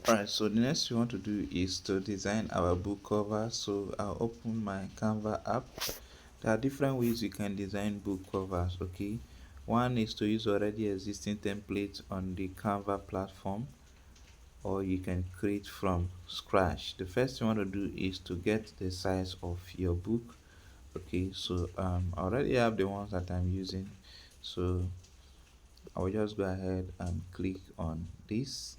Alright, so the next we want to do is to design our book cover. So I'll open my Canva app. There are different ways you can design book covers. Okay, one is to use already existing templates on the Canva platform, or you can create from scratch. The first thing you want to do is to get the size of your book. Okay, so I already have the ones that I'm using, so I will just go ahead and click on this.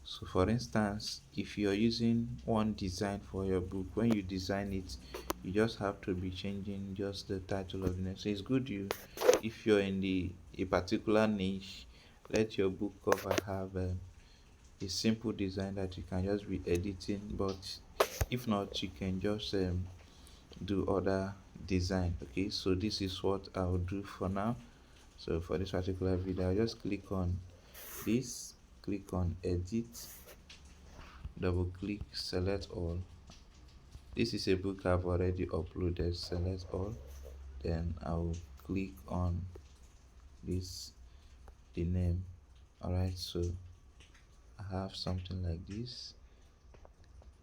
So for instance, if you're using one design for your book, when you design it, you just have to be changing just the title of the name. So it's good you, if you're in a particular niche, let your book cover have a simple design that you can just be editing. But if not, you can just do other design. Okay, so this is what I'll do for now. So for this particular video, I'll just click on this, click on edit, double click, select all. This is a book I've already uploaded. Select all, then I'll click on this, the name. All right, so I have something like this.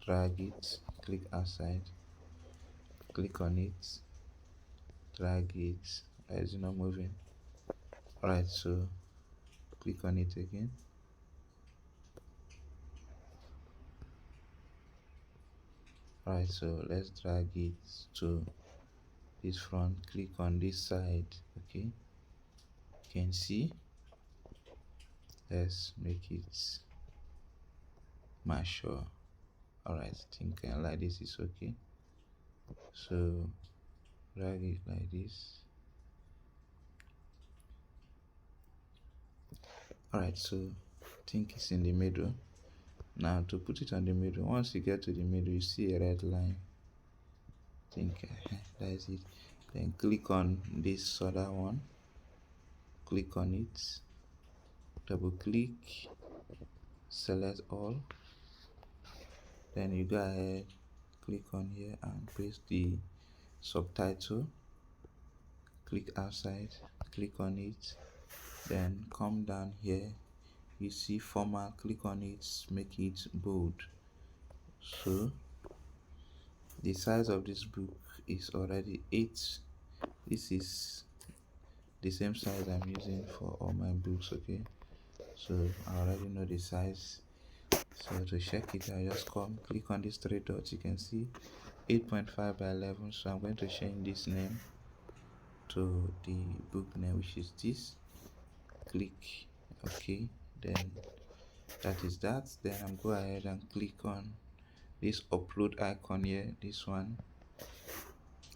Drag it, click outside, click on it, drag it. Is it not moving? All right, so click on it again. All right, so let's drag it to this front. Click on this side. Okay, you can see. Let's make it mature. All right, I think like this is okay. So drag it like this. All right, so I think it's in the middle. Now to put it on the middle, once you get to the middle, you see a red line. I think that's it. Then click on this other one, click on it, double click, select all, then you go ahead, click on here and paste the subtitle, click outside, click on it, then come down here, you see format, click on it, make it bold. So the size of this book is already 8. This is the same size I'm using for all my books. Okay, so I already know the size. So to check it, I just come click on these 3 dots. You can see 8.5 by 11. So I'm going to change this name to the book name, which is this. Click OK, then that is that. Then I'm go ahead and click on this upload icon here, this one.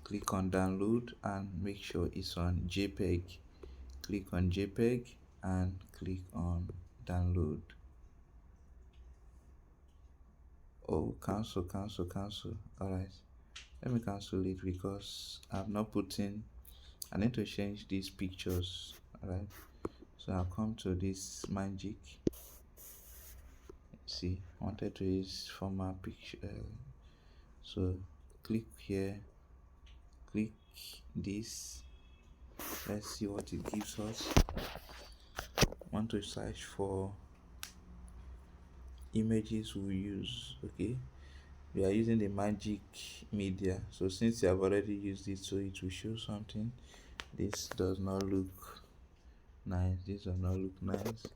Click on download and make sure it's on JPEG. Click on JPEG and click on download. Oh, cancel. All right, let me cancel it because I've not put in. I need to change these pictures. All right, so I'll come to this magic. See, I wanted to use format picture. So click here, click this. Let's see what it gives us. Want to search for images we use. Okay, we are using the magic media, so since you have already used it, so it will show something. This does not look nice, this does not look nice.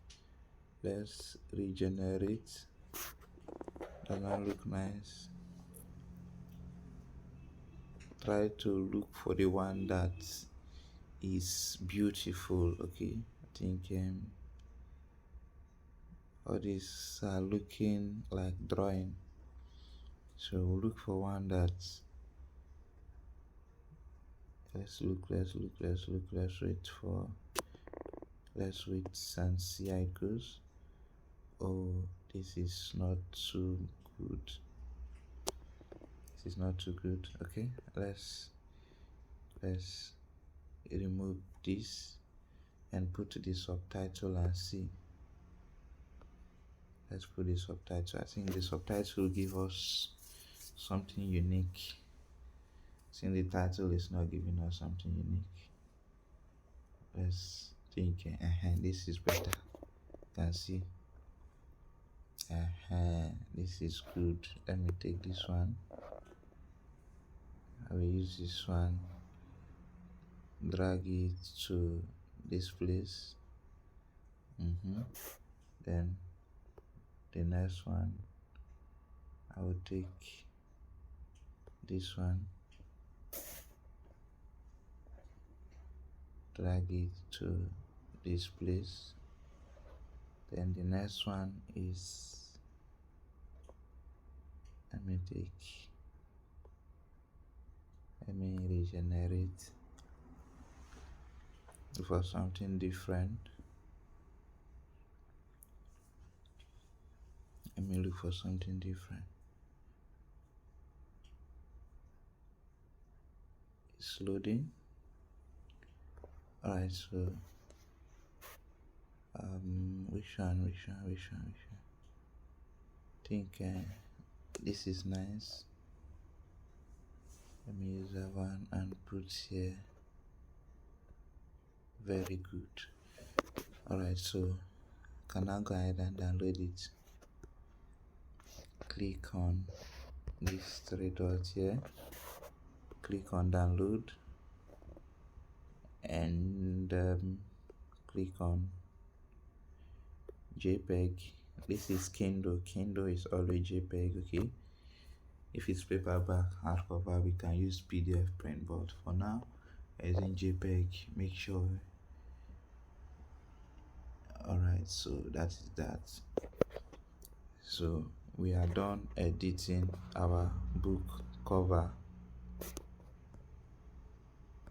Let's regenerate. Does not look nice. Try to look for the one that is beautiful. Okay, I think all these are looking like drawing, so look for one that, let's wait and see how it goes. Oh, this is not too good. This is not too good. Okay, let's remove this and put the subtitle and see. Let's put the subtitle. I think the subtitle will give us something unique. Since the title is not giving us something unique, let's think this is better. You can see This is good. Let me take this one. I will use this one, drag it to this place. Then the next one, I will take this one, drag it to this place. Then the next one is, let me regenerate for something different. Let me look for something different. It's loading. Alright, so which one? I think this is nice. Let me use that one and put here. Very good. Alright, so can now go ahead and download it. Click on these three dots here, click on download, and click on JPEG. This is Kindle. Kindle is always JPEG. Okay, if it's paperback, hardcover, we can use PDF print, but for now using JPEG. Make sure. Alright, so that is that. So we are done editing our book cover.